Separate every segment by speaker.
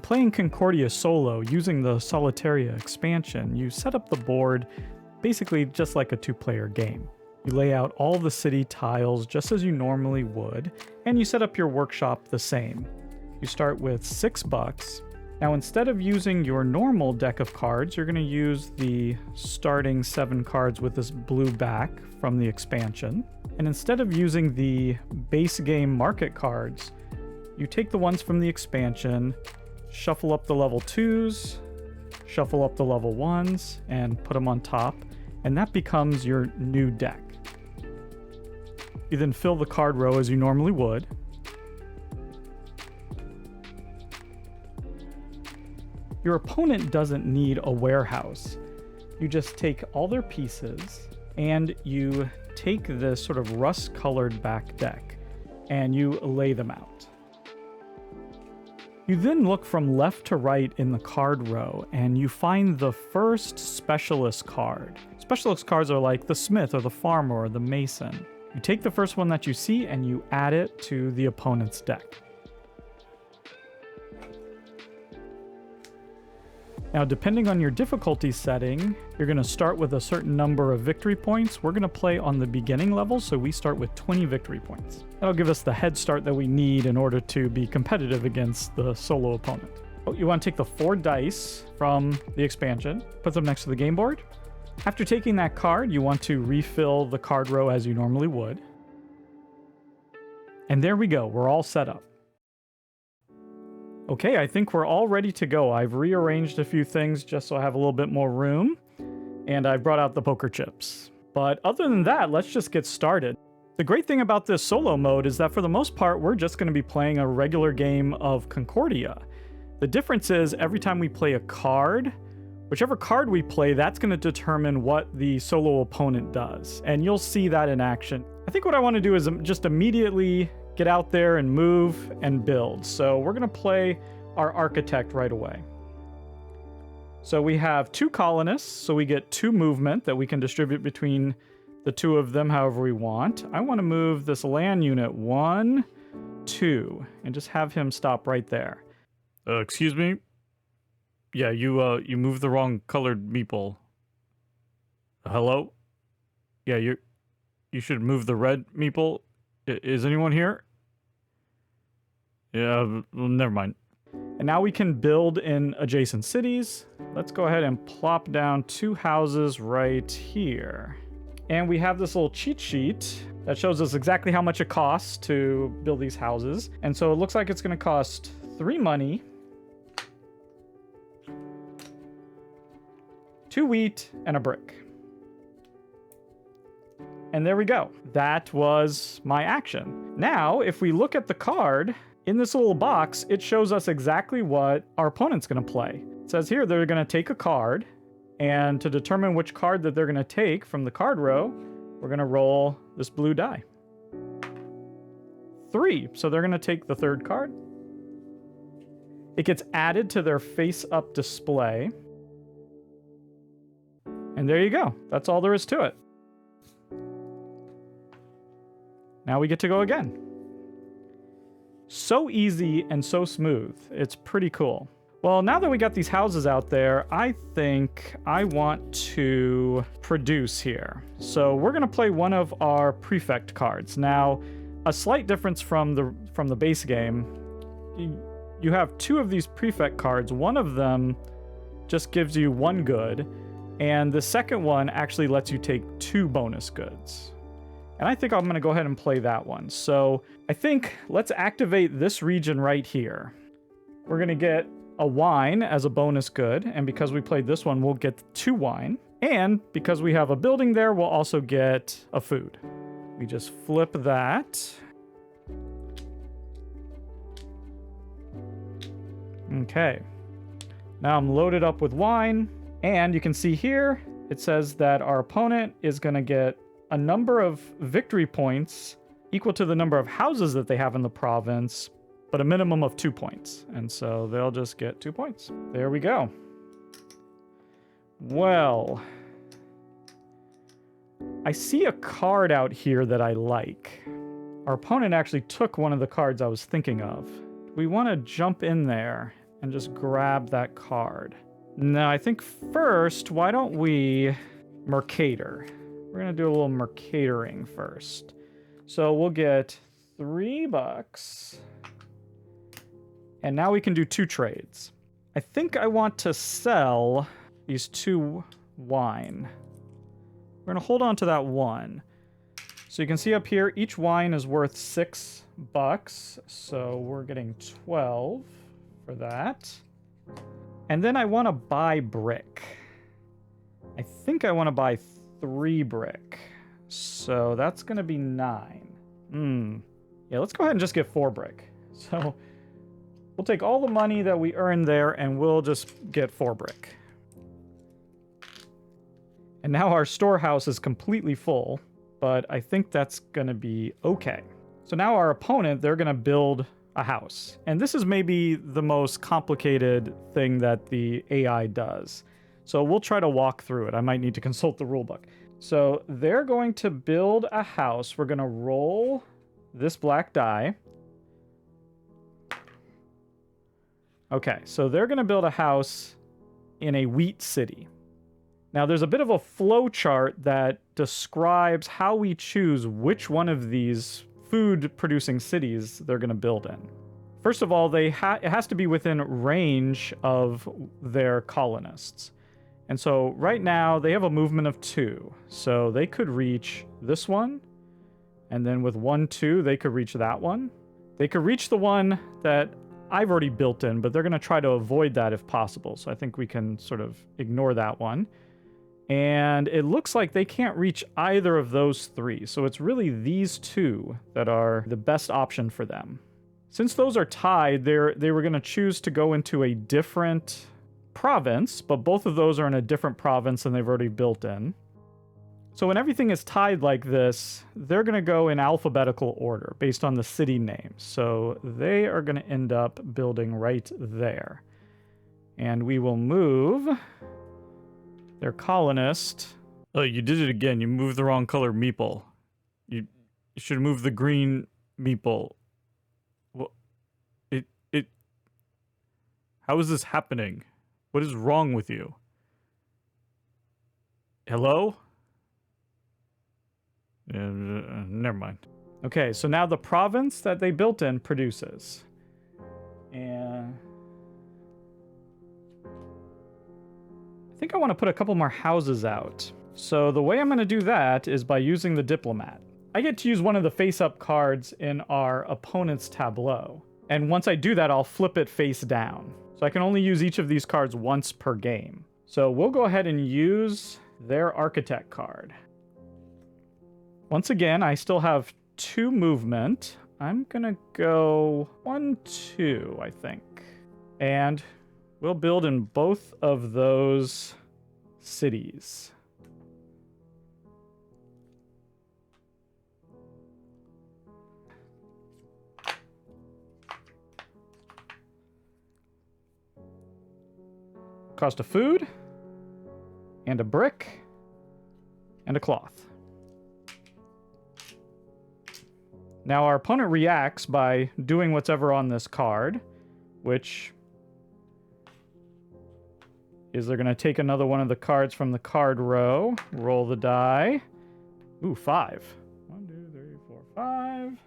Speaker 1: playing Concordia solo using the Solitaria expansion, you set up the board basically just like a two-player game. You lay out all the city tiles just as you normally would, and you set up your workshop the same. You start with $6. Now instead of using your normal deck of cards, you're going to use the starting 7 cards with this blue back from the expansion. And instead of using the base game market cards, you take the ones from the expansion, shuffle up the level 2s, shuffle up the level 1s, and put them on top, and that becomes your new deck. You then fill the card row as you normally would. Your opponent doesn't need a warehouse. You just take all their pieces and you take this sort of rust-colored back deck and you lay them out. You then look from left to right in the card row and you find the first specialist card. Specialist cards are like the smith or the farmer or the mason. You take the first one that you see and you add it to the opponent's deck. Now, depending on your difficulty setting, you're going to start with a certain number of victory points. We're going to play on the beginning level, so we start with 20 victory points. That'll give us the head start that we need in order to be competitive against the solo opponent. You want to take the 4 dice from the expansion, put them next to the game board. After taking that card, you want to refill the card row as you normally would. And there we go, we're all set up. Okay, I think we're all ready to go. I've rearranged a few things just so I have a little bit more room, and I brought out the poker chips. But other than that, let's just get started. The great thing about this solo mode is that for the most part, we're just going to be playing a regular game of Concordia. The difference is every time we play a card, whichever card we play, that's going to determine what the solo opponent does. And you'll see that in action. I think what I want to do is just immediately get out there and move and build. So we're going to play our architect right away. So we have 2 colonists, so we get 2 movement that we can distribute between the 2 of them however we want. I want to move this land unit 1, 2, and just have him stop right there. Excuse me? Yeah, you moved the wrong colored meeple. Hello? Yeah, you should move the red meeple. Is anyone here? Yeah, well, never mind. And now we can build in adjacent cities. Let's go ahead and plop down 2 houses right here. And we have this little cheat sheet that shows us exactly how much it costs to build these houses. And so it looks like it's going to cost 3 money, 2 wheat, and a brick. And there we go. That was my action. Now, if we look at the card, in this little box, it shows us exactly what our opponent's going to play. It says here they're going to take a card, and to determine which card that they're going to take from the card row, we're going to roll this blue die. 3, so they're going to take the 3rd card. It gets added to their face-up display. And there you go. That's all there is to it. Now we get to go again. So easy and so smooth. It's pretty cool. Well, now that we got these houses out there, I think I want to produce here. So we're going to play one of our prefect cards. Now, a slight difference from the base game, you have 2 of these prefect cards. One of them just gives you 1 good, and the second one actually lets you take 2 bonus goods. And I think I'm going to go ahead and play that one. So I think let's activate this region right here. We're going to get a wine as a bonus good. And because we played this one, we'll get 2 wine. And because we have a building there, we'll also get a food. We just flip that. Okay. Now I'm loaded up with wine. And you can see here, it says that our opponent is going to get a number of victory points equal to the number of houses that they have in the province, but a minimum of 2 points. And so they'll just get 2 points. There we go. Well, I see a card out here that I like. Our opponent actually took one of the cards I was thinking of. We want to jump in there and just grab that card. Now, I think first, why don't we Mercator? We're going to do a little Mercatoring first. So we'll get $3. And now we can do 2 trades. I think I want to sell these 2 wine. We're going to hold on to that 1. So you can see up here, each wine is worth $6. So we're getting 12 for that. And then I want to buy brick. I think I want to buy 3 brick. So that's going to be 9. Yeah, let's go ahead and just get 4 brick. So we'll take all the money that we earned there and we'll just get 4 brick. And now our storehouse is completely full, but I think that's going to be okay. So now our opponent, they're going to build a house. And this is maybe the most complicated thing that the AI does. So we'll try to walk through it. I might need to consult the rulebook. So they're going to build a house. We're going to roll this black die. Okay, so they're going to build a house in a wheat city. Now, there's a bit of a flow chart that describes how we choose which one of these food-producing cities they're going to build in. First of all, it has to be within range of their colonists. And so right now, they have a movement of 2. So they could reach this one, and then with 1, 2, they could reach that one. They could reach the one that I've already built in, but they're going to try to avoid that if possible. So I think we can sort of ignore that one. And it looks like they can't reach either of those 3. So it's really these 2 that are the best option for them. Since those are tied, they were going to choose to go into a different province, but both of those are in a different province than they've already built in. So when everything is tied like this, they're going to go in alphabetical order based on the city name. So they are going to end up building right there. And we will move their colonist. Oh, you did it again. You moved the wrong color meeple. You should move the green meeple. Well, how is this happening? What is wrong with you? Hello? Never mind. Okay, so now the province that they built in produces. And I think I want to put a couple more houses out. So the way I'm going to do that is by using the diplomat. I get to use one of the face-up cards in our opponent's tableau. And once I do that, I'll flip it face down. So I can only use each of these cards once per game. So we'll go ahead and use their architect card. Once again, I still have 2 movement. I'm going to go 1, 2, I think. And we'll build in both of those cities. Cost of food, and a brick, and a cloth. Now our opponent reacts by doing whatever on this card, which is they're going to take another one of the cards from the card row, roll the die. Ooh, 5. 1, 2, 3, 4, 5.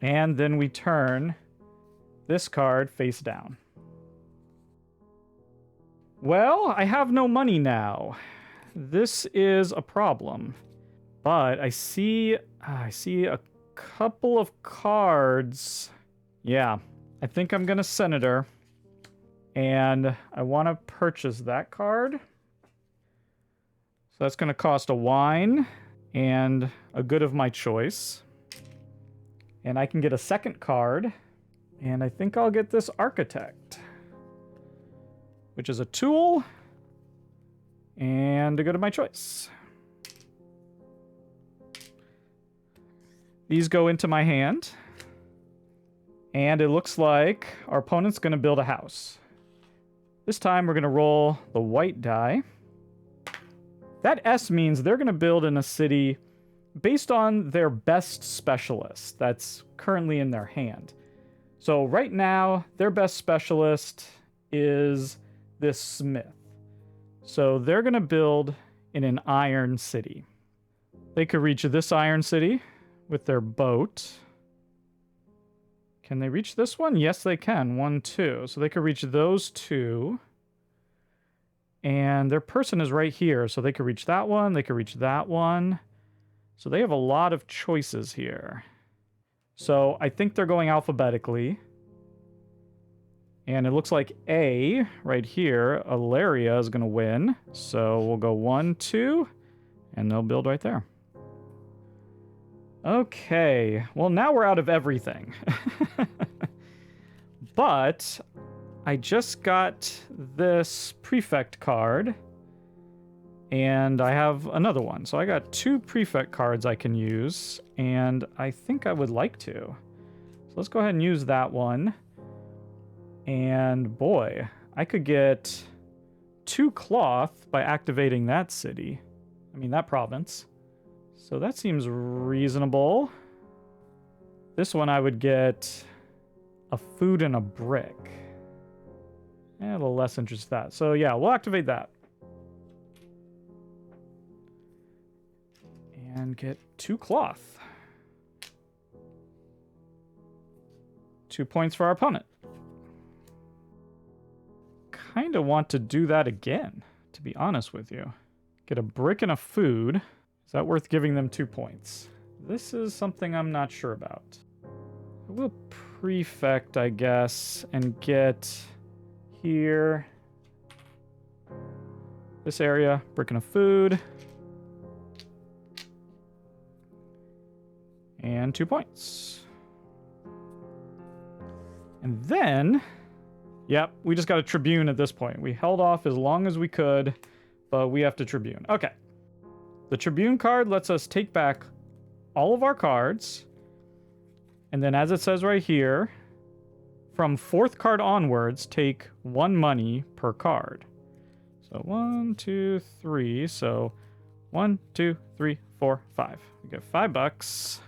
Speaker 1: And then we turn this card face down. Well, I have no money now. This is a problem. But I see a couple of cards. Yeah, I think I'm going to Senator. And I want to purchase that card. So that's going to cost a wine and a good of my choice. And I can get a second card. And I think I'll get this architect, which is a tool and a good of my choice. These go into my hand. And it looks like our opponent's going to build a house. This time we're going to roll the white die. That S means they're going to build in a city based on their best specialist that's currently in their hand. So right now, their best specialist is this smith. So they're going to build in an iron city. They could reach this iron city with their boat. Can they reach this one? Yes, they can. 1, 2. So they could reach those 2. And their person is right here. So they could reach that one. They could reach that one. So they have a lot of choices here. So I think they're going alphabetically. And it looks like A, right here, Alaria is going to win. So we'll go 1, 2, and they'll build right there. Okay, well now we're out of everything. But I just got this prefect card, and I have another one. So I got 2 prefect cards I can use, and I think I would like to. So let's go ahead and use that one. And boy, I could get 2 cloth by activating that city. I mean, that province. So that seems reasonable. This one I would get a food and a brick. A little less interest in that. So yeah, we'll activate that. And get 2 cloth. 2 points for our opponent. Kind of want to do that again, to be honest with you. Get a brick and a food. Is that worth giving them 2 points? This is something I'm not sure about. I will prefect, I guess, and get here. This area, brick and a food. And 2 points. And then, yep, we just got a Tribune at this point. We held off as long as we could, but we have to Tribune. Okay. The Tribune card lets us take back all of our cards. And then as it says right here, from 4th card onwards, take 1 money per card. So 1, 2, 3. So 1, 2, 3, 4, 5. We get $5.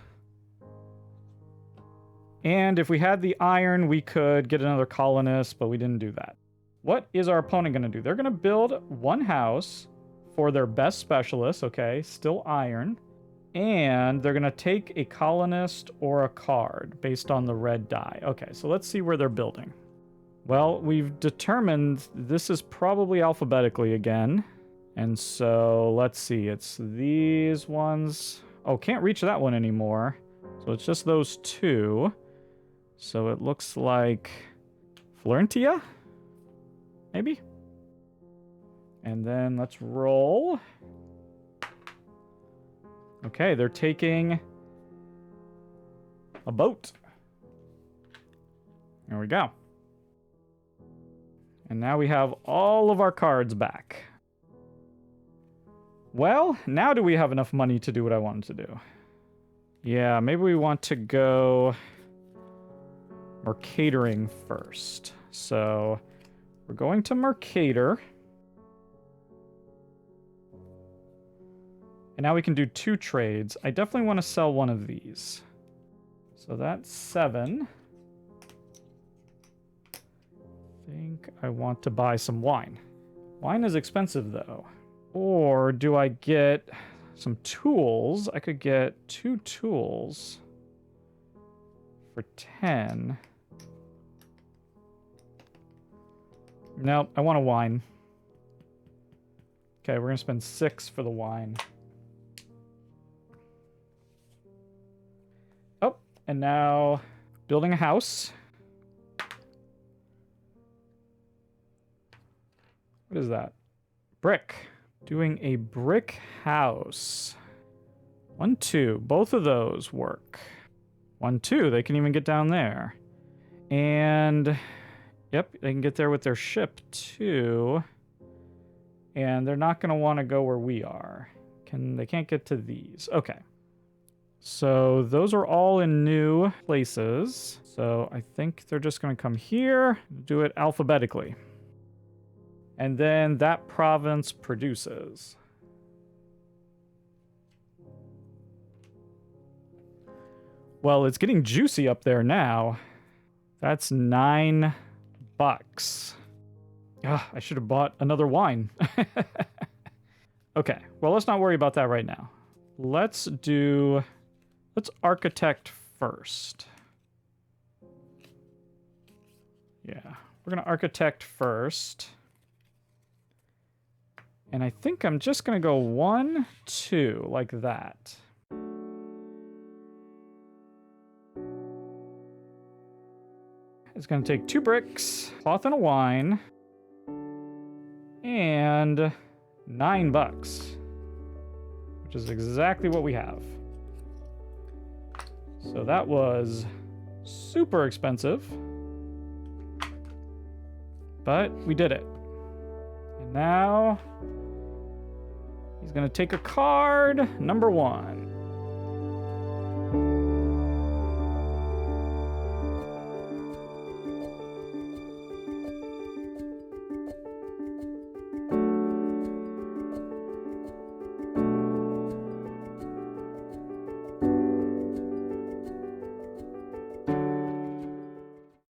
Speaker 1: And if we had the iron, we could get another colonist, but we didn't do that. What is our opponent going to do? They're going to build 1 house for their best specialist, okay, still iron. And they're going to take a colonist or a card based on the red die. Okay, so let's see where they're building. Well, we've determined this is probably alphabetically again. And so let's see, it's these ones. Oh, can't reach that one anymore. So it's just those 2. So it looks like Florentia, maybe? And then let's roll. Okay, they're taking a boat. There we go. And now we have all of our cards back. Well, now do we have enough money to do what I wanted to do? Yeah, maybe we want to go Mercatoring first. So we're going to Mercator. And now we can do 2 trades. I definitely want to sell one of these. So that's 7. I think I want to buy some wine. Wine is expensive though. Or do I get some tools? I could get 2 tools for 10. Nope, I want a wine. Okay, we're going to spend 6 for the wine. Oh, and now building a house. What is that? Brick. Doing a brick house. 1, 2. Both of those work. 1, 2. They can even get down there. And yep, they can get there with their ship too. And they're not going to want to go where we are. They can't get to these. Okay. So those are all in new places. So I think they're just going to come here, do it alphabetically. And then that province produces. Well, it's getting juicy up there now. That's $9. Ah, I should have bought another wine. Okay, well, let's not worry about that right now. Let's architect first. Yeah, we're gonna architect first. And I think I'm just gonna go 1, 2, like that. It's gonna take 2 bricks, cloth and a wine, and $9, which is exactly what we have. So that was super expensive, but we did it. And now he's gonna take a card, number 1.